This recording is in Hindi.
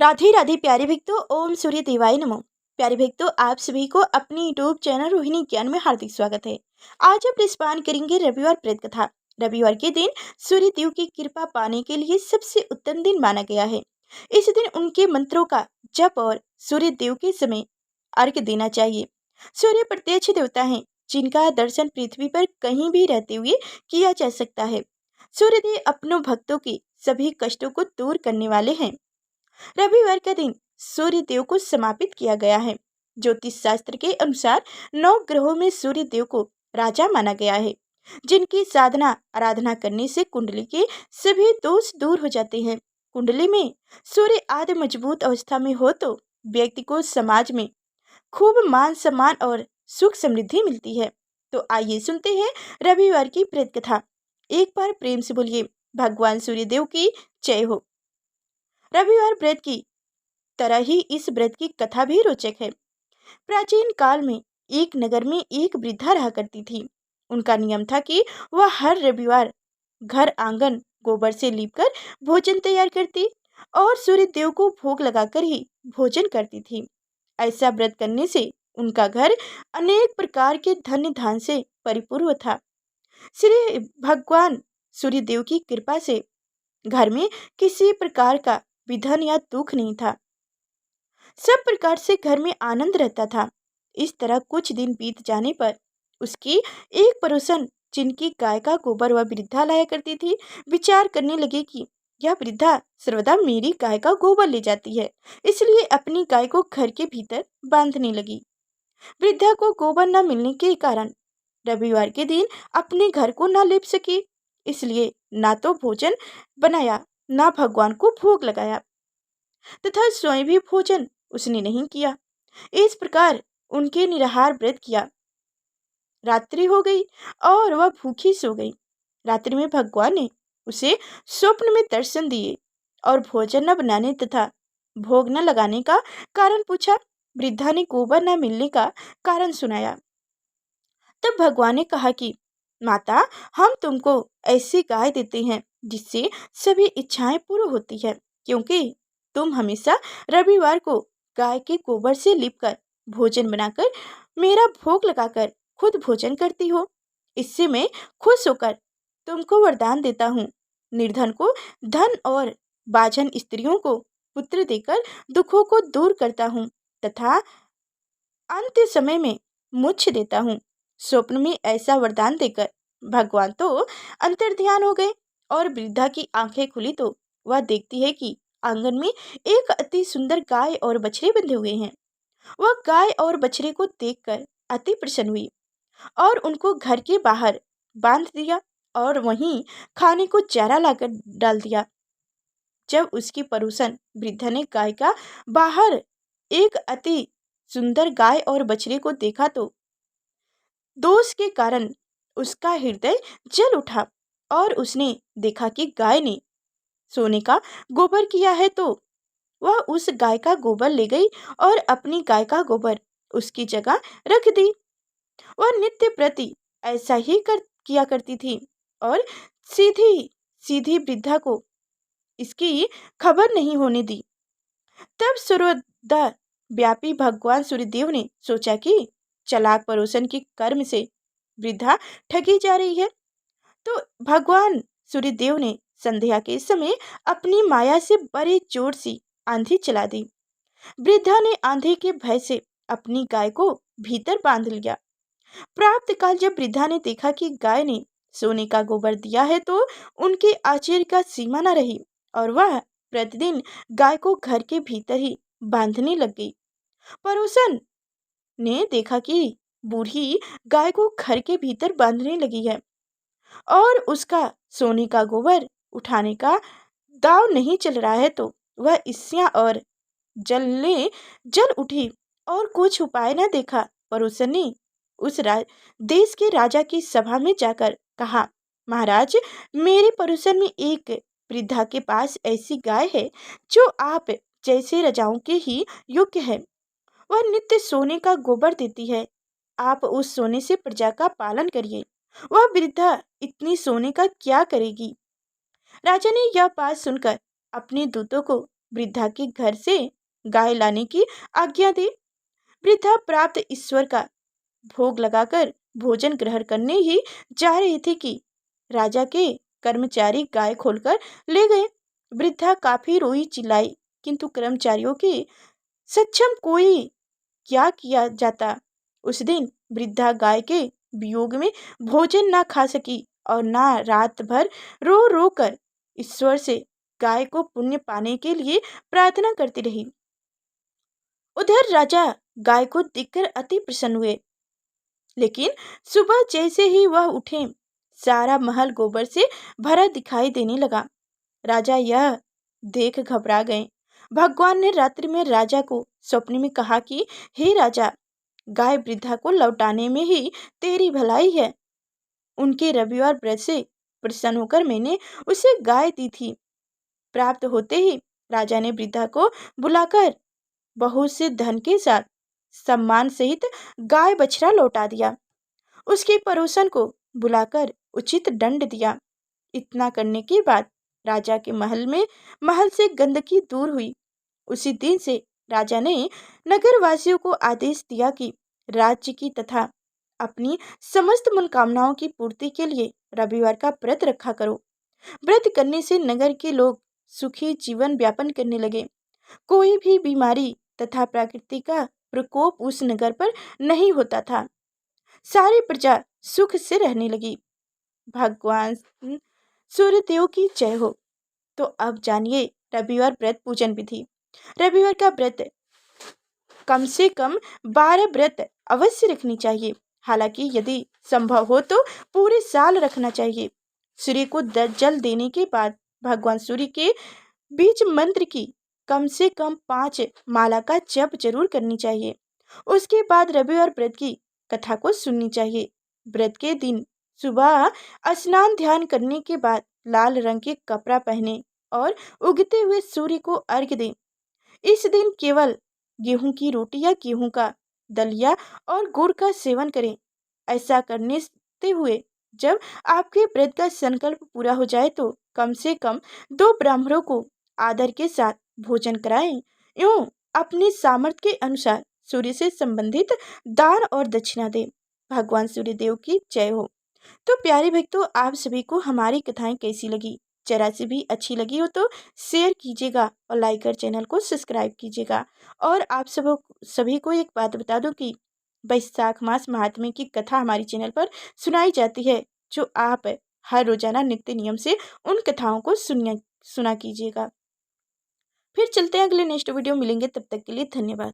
राधे राधे प्यारे भक्तों, ओम सूर्य देवाय नमो। प्यारे भक्तों, आप सभी को अपने यूट्यूब चैनल रोहिणी ज्ञान में हार्दिक स्वागत है। आज हम स्नान करेंगे रविवार प्रेत कथा। रविवार के दिन सूर्य देव की कृपा पाने के लिए सबसे उत्तम दिन माना गया है। इस दिन उनके मंत्रों का जप और सूर्य देव के समय अर्घ्य देना चाहिए। सूर्य प्रत्यक्ष देवता है जिनका दर्शन पृथ्वी पर कहीं भी रहते हुए किया जा सकता है। सूर्य देव अपनों भक्तों के सभी कष्टों को दूर करने वाले हैं। रविवार का दिन सूर्य देव को समापित किया गया है। ज्योतिष शास्त्र के अनुसार 9 ग्रहों में सूर्य देव को राजा माना गया है, जिनकी साधना आराधना करने से कुंडली के सभी दोष दूर हो जाते हैं। कुंडली में सूर्य आदि मजबूत अवस्था में हो तो व्यक्ति को समाज में खूब मान सम्मान और सुख समृद्धि मिलती है। तो आइए सुनते हैं रविवार की प्रेत कथा। एक बार प्रेम से बोलिए भगवान सूर्य देव की जय हो। रविवार व्रत की तरह ही इस व्रत की कथा भी रोचक है। प्राचीन काल में एक नगर में एक वृद्धा रहा करती थी। उनका नियम था कि वह हर रविवार घर आंगन गोबर से लीपकर भोजन तैयार करती और सूर्य देव को भोग लगाकर ही भोजन करती थी। ऐसा व्रत करने से उनका घर अनेक प्रकार के धन्य धान से परिपूर्ण था। श्री भगवान सूर्य देव की कृपा से घर में किसी प्रकार का विधन या दुख नहीं था। सब प्रकार से घर में आनंद रहता था। इस तरह कुछ दिन बीत जाने पर उसकी एक पड़ोसन, जिनकी गाय का गोबर वह वृद्धा लाया करती थी, विचार करने लगे कि यह वृद्धा सर्वदा मेरी गाय का गोबर ले जाती है, इसलिए अपनी गाय को घर के भीतर बांधने लगी। वृद्धा को गोबर न मिलने के कारण रविवार के दिन अपने घर को न लेप सकी, इसलिए ना तो भोजन बनाया ना भगवान को भोग लगाया तथा स्वयं भी भोजन उसने नहीं किया। इस प्रकार उनके निराहार व्रत किया। रात्रि हो गई और वह भूखी सो गई। रात्रि में भगवान ने उसे स्वप्न में दर्शन दिए और भोजन न बनाने तथा भोग न लगाने का कारण पूछा। वृद्धा ने गोबर न मिलने का कारण सुनाया। तब भगवान ने कहा कि माता, हम तुमको ऐसी गाय देते हैं जिससे सभी इच्छाएं पूरी होती है, क्योंकि तुम हमेशा रविवार को गाय के गोबर से लिपकर भोजन बनाकर मेरा भोग लगाकर खुद भोजन करती हो। इससे मैं खुश होकर तुमको वरदान देता हूँ। निर्धन को धन और बाझन स्त्रियों को पुत्र देकर दुखों को दूर करता हूँ तथा अंत समय में मोक्ष देता हूँ। स्वप्न में ऐसा वरदान देकर भगवान तो अंतर्ध्यान हो गए और वृद्धा की आंखें खुली तो वह देखती है कि आंगन में एक अति सुंदर गाय और बछड़े बंधे हुए हैं। वह गाय और बछड़े को देखकर अति प्रसन्न हुई और उनको घर के बाहर बांध दिया और वहीं खाने को चारा लाकर डाल दिया। जब उसकी पड़ोसन वृद्धा ने गाय का बाहर एक अति सुंदर गाय और बछड़े को देखा तो दोष के कारण उसका हृदय जल उठा और उसने देखा कि गाय ने सोने का गोबर किया है, तो वह उस गाय का गोबर ले गई और अपनी गाय का गोबर उसकी जगह रख दी। वह नित्य प्रति ऐसा ही किया करती थी और सीधी सीधी वृद्धा को इसकी खबर नहीं होने दी। तब सर्वदा व्यापी भगवान सूर्यदेव ने सोचा कि चालाक पड़ोसन के कर्म से वृद्धा ठगी जा रही है, तो भगवान सूर्यदेव ने संध्या के समय अपनी माया से बड़े जोर से आंधी चला दी। वृद्धा ने आंधी के भय से अपनी गाय को भीतर बांध लिया। प्राप्त काल जब वृद्धा ने देखा कि गाय ने सोने का गोबर दिया है, तो उनके आश्चर्य का सीमा न रही और वह प्रतिदिन गाय को घर के भीतर ही बांधने लग गई। पड़ोसन ने देखा कि बूढ़ी गाय को घर के भीतर बांधने लगी है और उसका सोने का गोबर उठाने का दाव नहीं चल रहा है, तो वह ईर्ष्या और जल उठी और कुछ उपाय न देखा। पड़ोसन ने उस देश के राजा की सभा में जाकर कहा, महाराज, मेरे पड़ोसन में एक वृद्धा के पास ऐसी गाय है जो आप जैसे राजाओं के ही योग्य है। वह नित्य सोने का गोबर देती है। आप उस सोने से प्रजा का पालन करिए। वह वृद्धा इतनी सोने का क्या करेगी? राजा ने यह बात सुनकर अपने दूतों को वृद्धा के घर से गाय लाने की आज्ञा दी। वृद्धा प्राप्त ईश्वर का भोग लगाकर भोजन ग्रहण करने ही जा रहे थे कि राजा के कर्मचारी गाय खोलकर ले गए। वृद्धा काफी रोई चिल्लाई, किंतु कर्मचारियों के सक्षम कोई क्या किया जाता। उस दिन वृद्धा गाय के वियोग में भोजन ना खा सकी और ना रात भर रो रो कर ईश्वर से गाय को पुण्य पाने के लिए प्रार्थना करती रही। उधर राजा गाय को देखकर अति प्रसन्न हुए, लेकिन सुबह जैसे ही वह उठे सारा महल गोबर से भरा दिखाई देने लगा। राजा यह देख घबरा गए। भगवान ने रात्रि में राजा को स्वप्न में कहा कि हे राजा, गाय वृद्धा को लौटाने में ही तेरी भलाई है। उनके रविवार व्रत से प्रसन्न होकर मैंने उसे गाय दी थी। प्राप्त होते ही राजा ने वृद्धा को बुलाकर बहुत से धन के साथ सम्मान सहित गाय बछड़ा लौटा दिया। उसके पड़ोसन को बुलाकर उचित दंड दिया। इतना करने के बाद राजा के महल से गंदगी दूर हुई। उसी दिन से राजा ने नगरवासियों को आदेश दिया कि राज्य की तथा अपनी समस्त मनोकामनाओं की पूर्ति के लिए रविवार का व्रत रखा करो। व्रत करने से नगर के लोग सुखी जीवन व्यापन करने लगे। कोई भी बीमारी तथा प्रकृति का प्रकोप उस नगर पर नहीं होता था। सारी प्रजा सुख से रहने लगी। भगवान सूर्यदेव की जय हो। तो अब जानिए रविवार व्रत पूजन विधि। रविवार का व्रत कम से कम 12 व्रत अवश्य रखनी चाहिए। हालांकि यदि संभव हो तो पूरे साल रखना चाहिए। सूर्य को जल देने के बाद भगवान सूर्य के बीज मंत्र की कम से कम 5 माला का जप जरूर करनी चाहिए। उसके बाद रविवार व्रत की कथा को सुननी चाहिए। व्रत के दिन सुबह स्नान ध्यान करने के बाद लाल रंग के कपड़ा पहने और उगते हुए सूर्य को अर्घ्य दें। इस दिन केवल गेहूं की रोटी या गेहूं का दलिया और गुड़ का सेवन करें। ऐसा करने से हुए जब आपके व्रत का संकल्प पूरा हो जाए तो कम से कम 2 ब्राह्मणों को आदर के साथ भोजन कराएं एवं अपने सामर्थ्य के अनुसार सूर्य से संबंधित दान और दक्षिणा दें। भगवान सूर्यदेव की जय हो। तो प्यारे भक्तों, आप सभी को हमारी कथाएं कैसी लगी? जरा सी भी अच्छी लगी हो तो शेयर कीजिएगा और लाइक कर चैनल को सब्सक्राइब कीजिएगा। और आप सभी को एक बात बता दूं कि वैशाख मास महात्म्य की कथा हमारी चैनल पर सुनाई जाती है, जो आप हर रोजाना नित्य नियम से उन कथाओं को सुना कीजिएगा। फिर चलते हैं अगले नेक्स्ट वीडियो मिलेंगे, तब तक के लिए धन्यवाद।